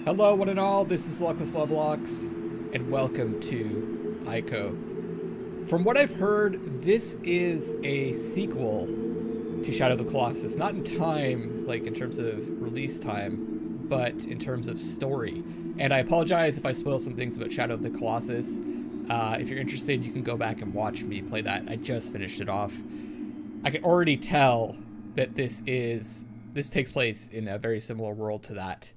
Hello one and all, this is Luckless Lovelocks, and welcome to ICO. From what I've heard, this is a sequel to Shadow of the Colossus. Not in time, like in terms of release time, but in terms of story. And I apologize if I spoil some things about Shadow of the Colossus. If you're interested, you can go back and watch me play that. I just finished it off. I can already tell that this takes place in a very similar world to that.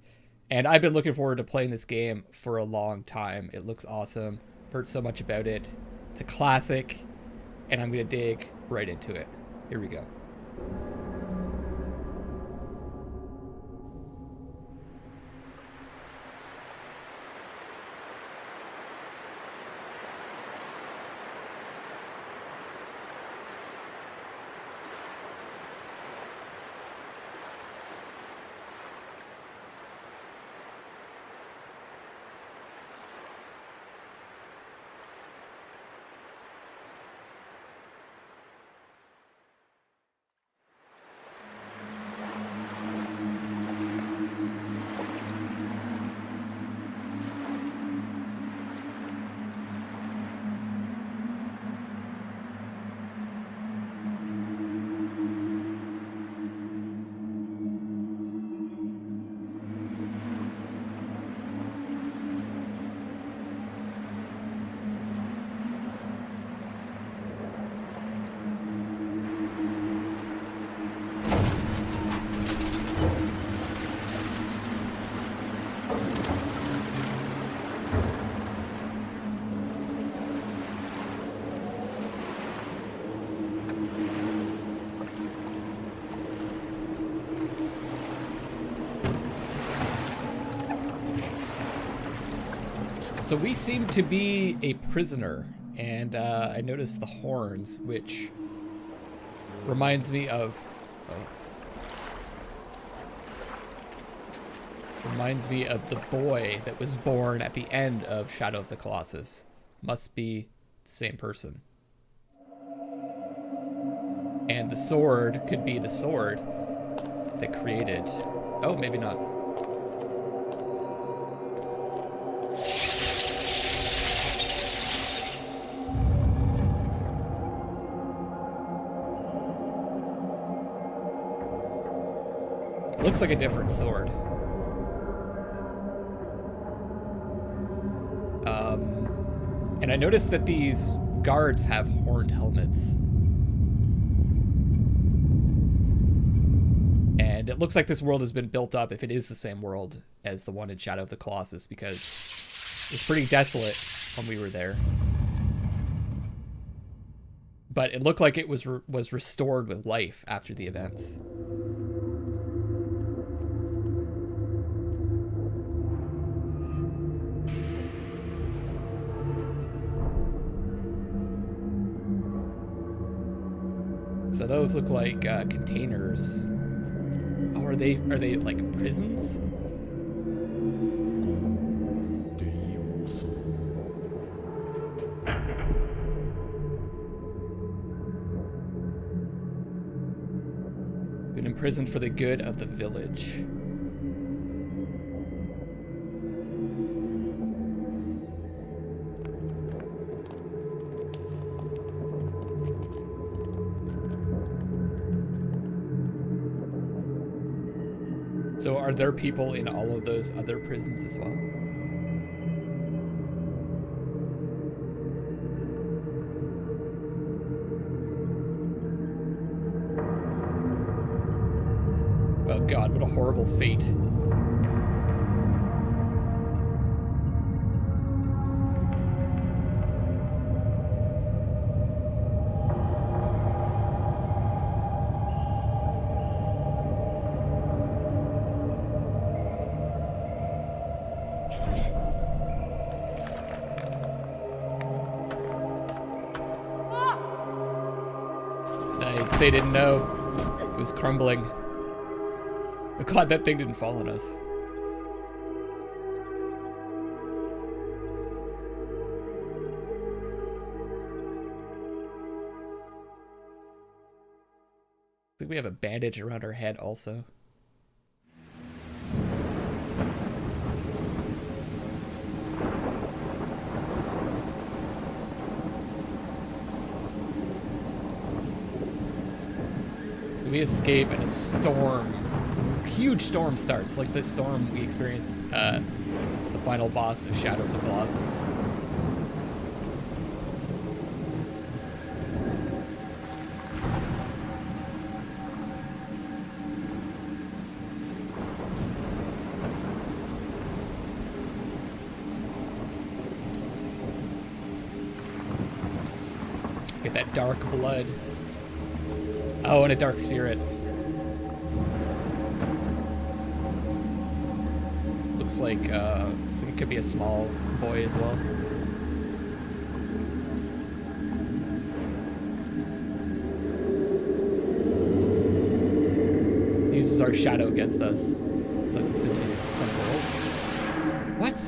And I've been looking forward to playing this game for a long time. It looks awesome. I've heard so much about it. It's a classic, and I'm going to dig right into it. Here we go. So we seem to be a prisoner, and I noticed the horns, which reminds me of the boy that was born at the end of Shadow of the Colossus. Must be the same person. And the sword could be the sword that created... Oh, maybe not. Looks like a different sword. And I noticed that these guards have horned helmets. And it looks like this world has been built up, if it is the same world as the one in Shadow of the Colossus, because it's pretty desolate when we were there. But it looked like it was restored with life after the events. So those look like containers. Oh, are they like prisons? Been imprisoned for the good of the village. So are there people in all of those other prisons as well? Oh God, what a horrible fate. They didn't know it was crumbling. I'm glad that thing didn't fall on us. I think we have a bandage around our head also. we escape and a storm, huge storm starts, like the storm we experienced the final boss of Shadow of the Colossus. Get that dark blood. Oh, and a dark spirit. Looks like it could be a small boy as well. Uses our shadow against us. Sucks us into some world. What?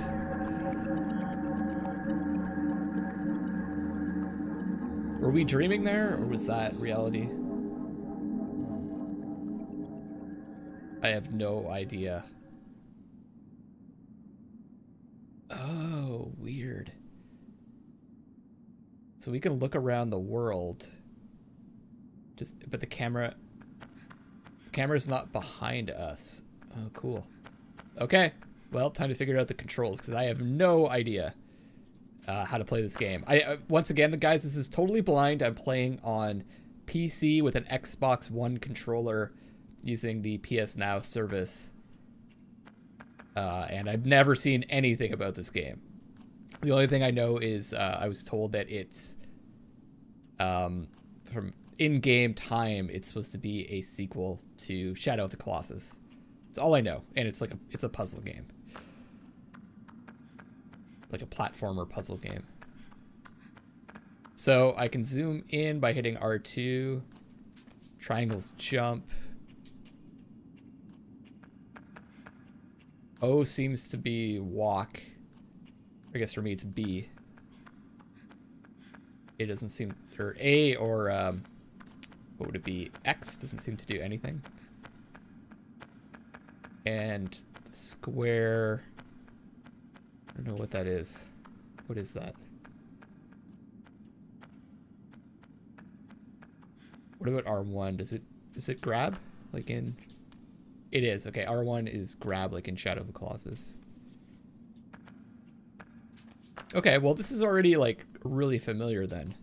Were we dreaming there, or was that reality? I have no idea. Oh, weird. So we can look around the world. But the camera's not behind us. Oh, cool. Okay. Well, time to figure out the controls, because I have no idea how to play this game. Once again, guys, this is totally blind. I'm playing on PC with an Xbox One controller using the PS Now service. And I've never seen anything about this game. The only thing I know is I was told that it's from in-game time, it's supposed to be a sequel to Shadow of the Colossus. That's all I know, and it's like it's a puzzle game, like a platformer puzzle game. So I can zoom in by hitting R2. Triangles jump. O seems to be walk. I guess for me it's B. It doesn't seem, or A or what would it be? X doesn't seem to do anything. And the square, I don't know what that is. What is that? What about R1? Does it grab like in? It is. Okay, R1 is grab like in Shadow of the Colossus. Okay, well this is already like really familiar then.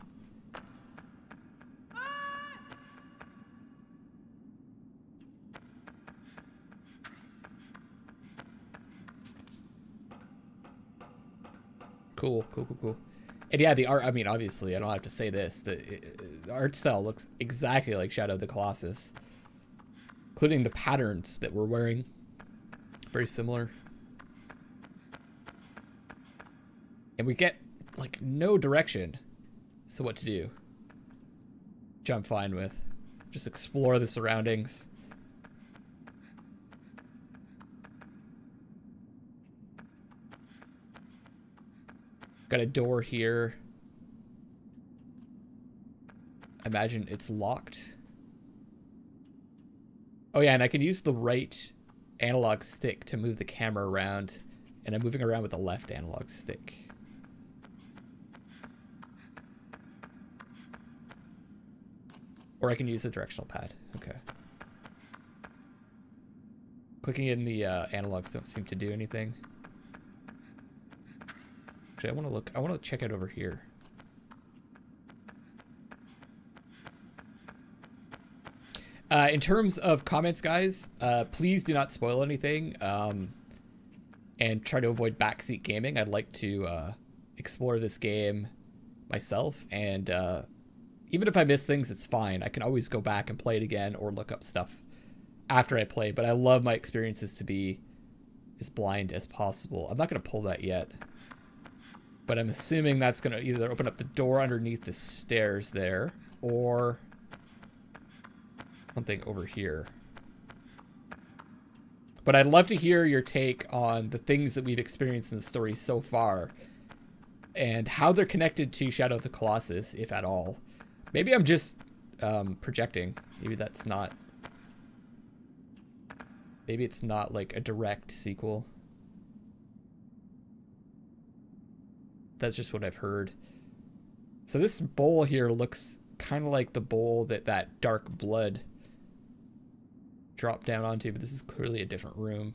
Cool. And yeah, the art, I mean, obviously, I don't have to say this. The art style looks exactly like Shadow of the Colossus. Including the patterns that we're wearing. Very similar. And we get, like, no direction. So what to do? Which I'm fine with. Just explore the surroundings. Got a door here. Imagine it's locked. Oh yeah, and I can use the right analog stick to move the camera around, and I'm moving around with the left analog stick. Or I can use the directional pad. Okay. Clicking in the analogs don't seem to do anything. Actually, I want to check it over here. In terms of comments, guys, please do not spoil anything, and try to avoid backseat gaming. I'd like to explore this game myself, and even if I miss things, it's fine. I can always go back and play it again or look up stuff after I play, but I love my experiences to be as blind as possible. I'm not going to pull that yet, but I'm assuming that's going to either open up the door underneath the stairs there, or something over here. But I'd love to hear your take on the things that we've experienced in the story so far and how they're connected to Shadow of the Colossus, if at all. Maybe I'm just projecting. Maybe that's not... Maybe it's not like a direct sequel. That's just what I've heard. So this bowl here looks kind of like the bowl that dark blood drop down onto, but this is clearly a different room.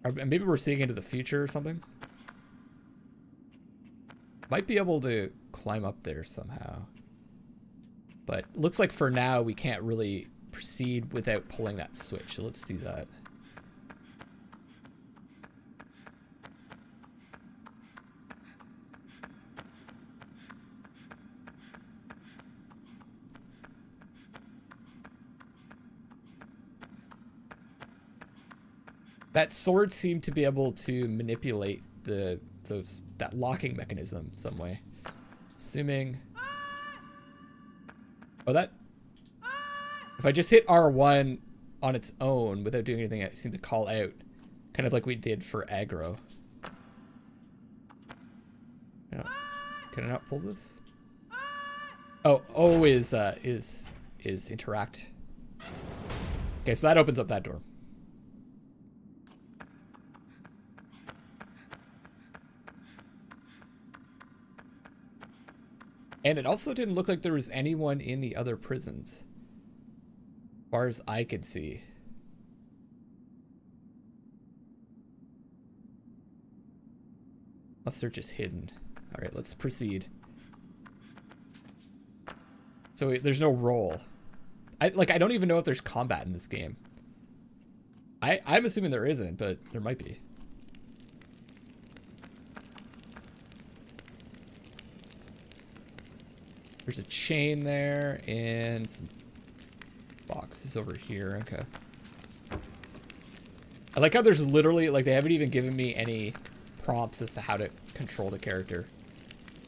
Or maybe we're seeing into the future or something. Might be able to climb up there somehow. But looks like for now we can't really proceed without pulling that switch, so let's do that. That sword seemed to be able to manipulate that locking mechanism in some way. Assuming... Oh, that... If I just hit R1 on its own without doing anything, it seemed to call out. Kind of like we did for aggro. Can I not pull this? Oh, O is interact. Okay, so that opens up that door. And it also didn't look like there was anyone in the other prisons, as far as I could see. Unless they're just hidden. All right, let's proceed. So there's no roll. I don't even know if there's combat in this game. I'm assuming there isn't, but there might be. There's a chain there and some boxes over here. Okay. I like how there's literally, like, they haven't even given me any prompts as to how to control the character.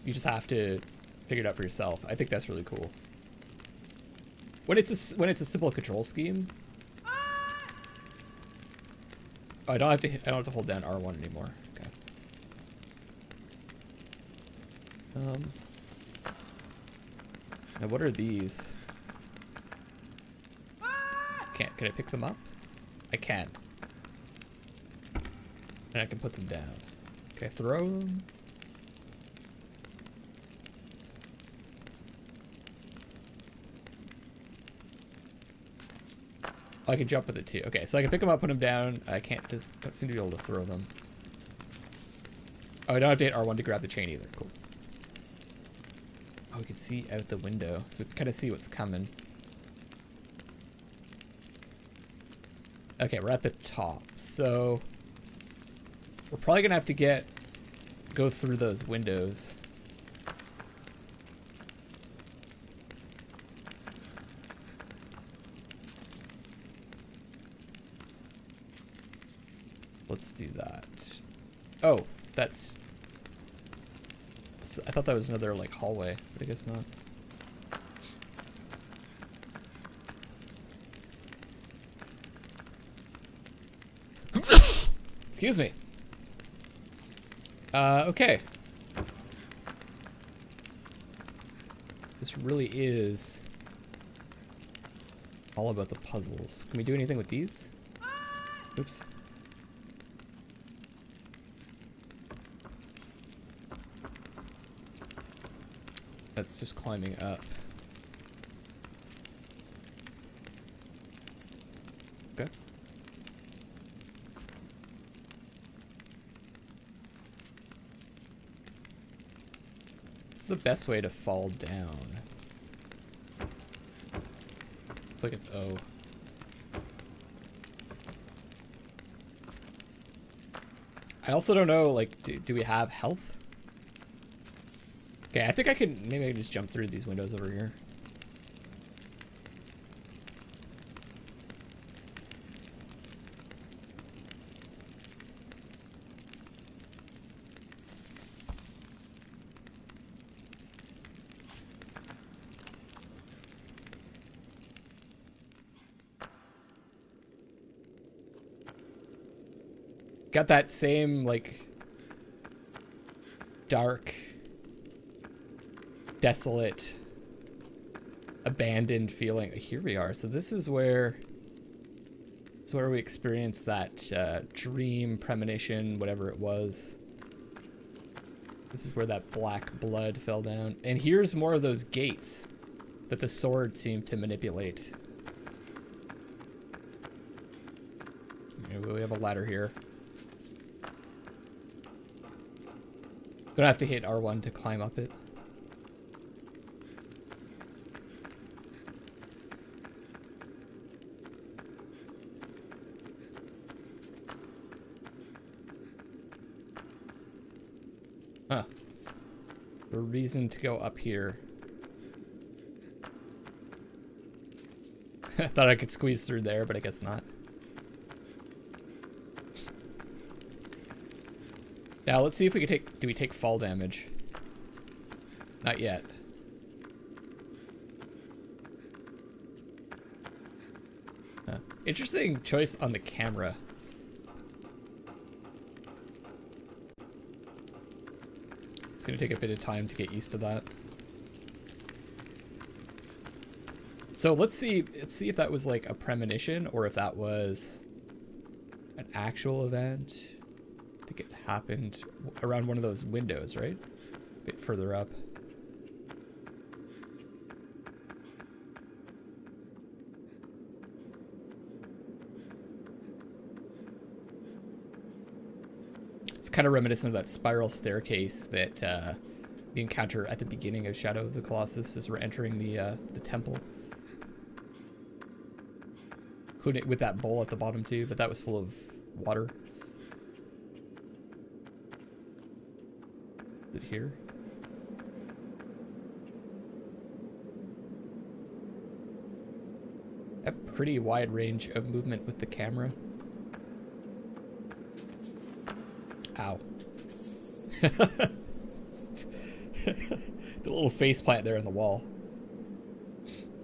You just have to figure it out for yourself. I think that's really cool. When it's a simple control scheme. Oh, I don't have to hold down R1 anymore. Okay. Now what are these? Can I pick them up? I can. And I can put them down. Okay, throw them. Oh, I can jump with it too. Okay, so I can pick them up, put them down. I don't seem to be able to throw them. Oh, I don't have to hit R1 to grab the chain either. Cool. Oh, we can see out the window, so we can kind of see what's coming. Okay, we're at the top, so we're probably gonna have to go through those windows. Let's do that. Oh, that's... I thought that was another, like, hallway, but I guess not. Excuse me. Okay. This really is all about the puzzles. Can we do anything with these? Oops. That's just climbing up. Okay. It's the best way to fall down. Looks like it's O. I also don't know, like, do we have health? Okay, I think maybe I can just jump through these windows over here. Got that same, like, dark, desolate, abandoned feeling. Here we are. So this is where we experienced that dream, premonition, whatever it was. This is where that black blood fell down. And here's more of those gates that the sword seemed to manipulate. Anyway, we have a ladder here. Don't have to hit R1 to climb up it. Huh. A reason to go up here. I thought I could squeeze through there, but I guess not. Now let's see if we can take, do we take fall damage? Not yet. Interesting choice on the camera. It's gonna take a bit of time to get used to that. So let's see if that was like a premonition or if that was an actual event. I think it happened around one of those windows, right? A bit further up. It's kind of reminiscent of that spiral staircase that we encounter at the beginning of Shadow of the Colossus as we're entering the temple. Including with that bowl at the bottom too, but that was full of water. Is it here? I have a pretty wide range of movement with the camera. Ow. The little face plant there in the wall.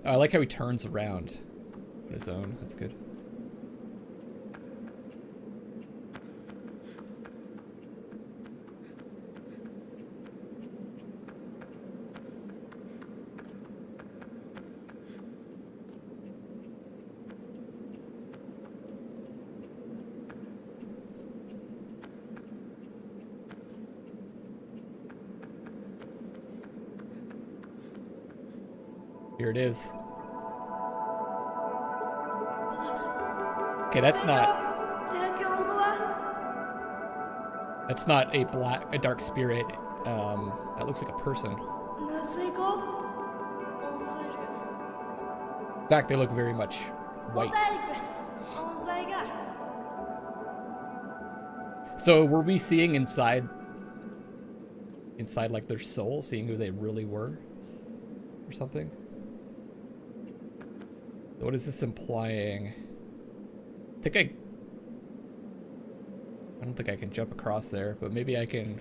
Oh, I like how he turns around on his own. That's good. Here it is. Okay, that's not a dark spirit. That looks like a person. In fact, they look very much white. So were we seeing inside like their soul, seeing who they really were or something? What is this implying? I don't think I can jump across there, but maybe I can.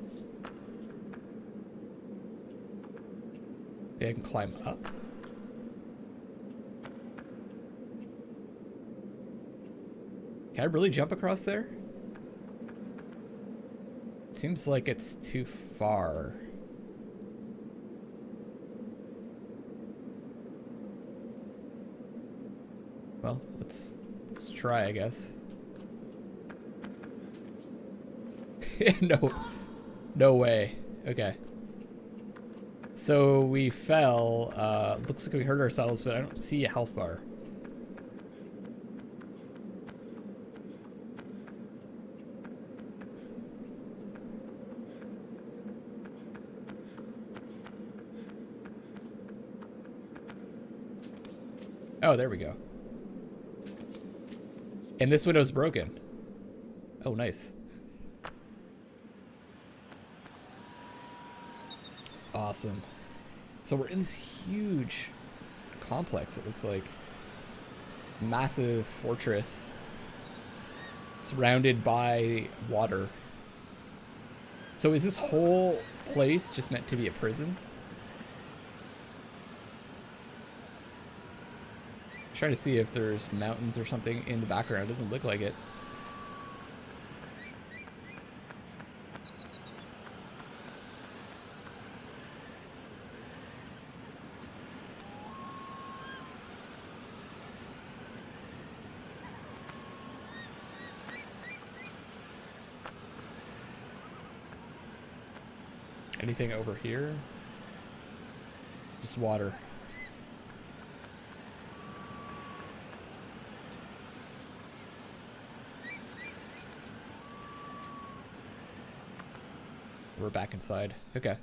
Maybe I can climb up. Can I really jump across there? It seems like it's too far. Well, let's try, I guess. No way. Okay. So we fell. Looks like we hurt ourselves, but I don't see a health bar. Oh, there we go. And this window's broken. Oh, nice. Awesome. So we're in this huge complex, it looks like. Massive fortress. Surrounded by water. So is this whole place just meant to be a prison? Trying to see if there's mountains or something in the background. Doesn't look like it. Anything over here? Just water. We're back inside. Okay.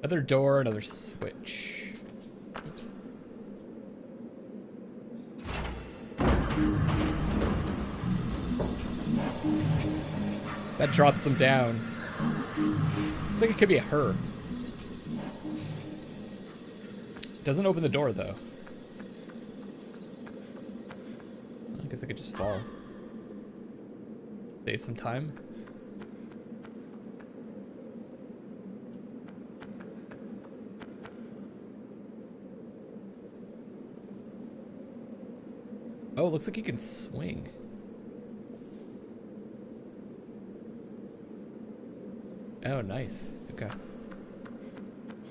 Another door, another switch. Oops. That drops them down. Looks like it could be a her. Doesn't open the door though. I guess I could just fall. Save some time. Oh, it looks like you can swing. Oh, nice. Okay.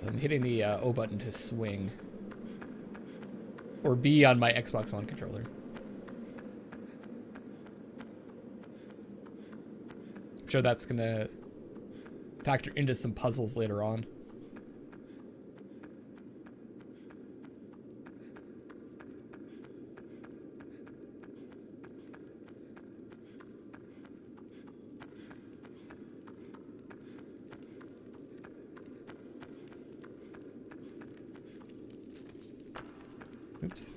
I'm hitting the O button to swing. Or B on my Xbox One controller. I'm sure that's gonna factor into some puzzles later on. Oops.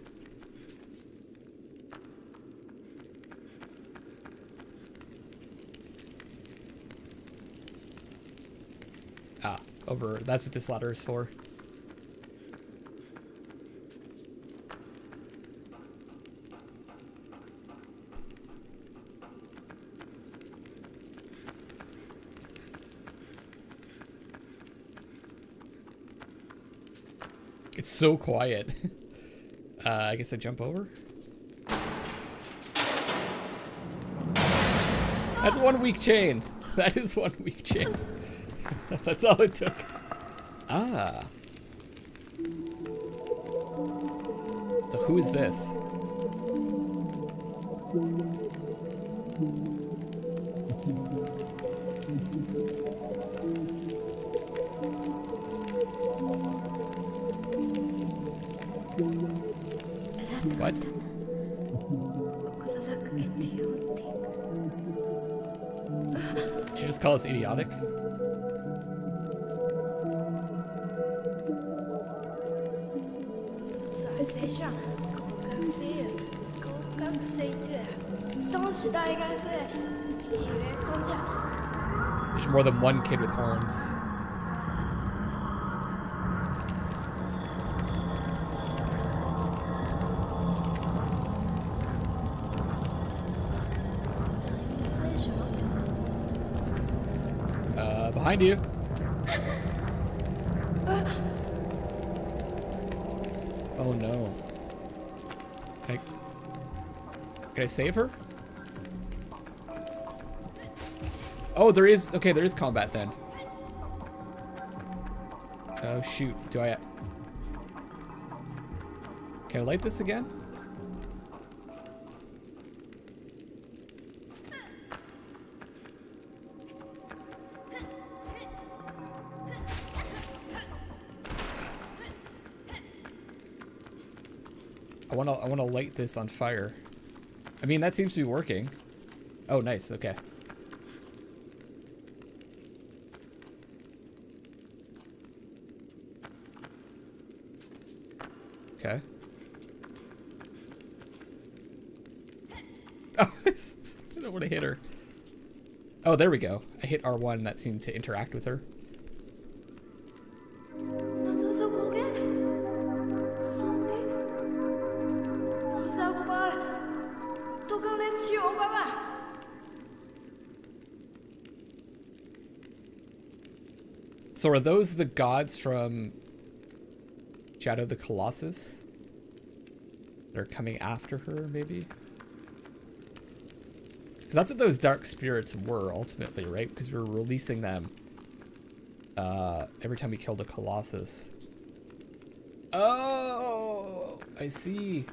Ah, over. That's what this ladder is for. It's so quiet. I guess I jump over. That's one weak chain. That is one weak chain. That's all it took. Ah. So who is this? What? Did you just call us idiotic? There's more than one kid with horns. Behind you. Oh no. Can I save her? Oh, there is. Okay, there is combat then. Oh shoot. Do I? Can I light this again? I wanna light this on fire. I mean, that seems to be working. Oh, nice. Okay. Okay. Oh, I don't want to hit her. Oh, there we go. I hit R1 and that seemed to interact with her. So are those the gods from Shadow of the Colossus? They're coming after her, maybe? Because that's what those dark spirits were, ultimately, right? Because we were releasing them every time we killed a Colossus. Oh, I see.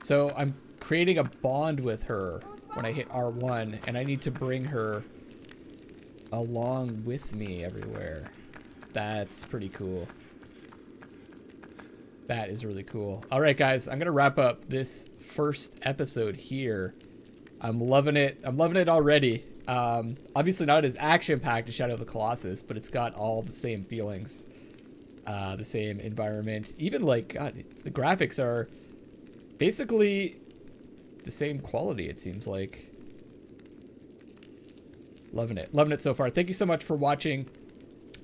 So I'm creating a bond with her when I hit R1, and I need to bring her along with me everywhere. That's pretty cool. That is really cool. All right, guys, I'm going to wrap up this first episode here. I'm loving it. I'm loving it already. Obviously not as action-packed as Shadow of the Colossus, but it's got all the same feelings, the same environment. Even, like, God, the graphics are basically the same quality, it seems like. Loving it. Loving it so far. Thank you so much for watching.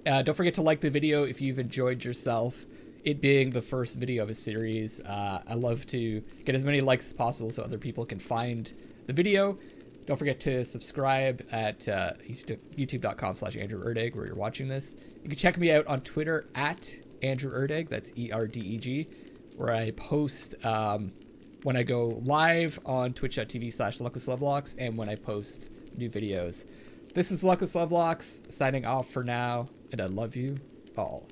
Don't forget to like the video if you've enjoyed yourself. It being the first video of a series, I love to get as many likes as possible so other people can find the video. Don't forget to subscribe at youtube.com/AndrewErdeg where you're watching this. You can check me out on Twitter at Andrew Erdeg, that's ERDEG, where I post when I go live on twitch.tv/Luckless Lovelocks and when I post new videos. This is Luckless Lovelocks signing off for now, and I love you all.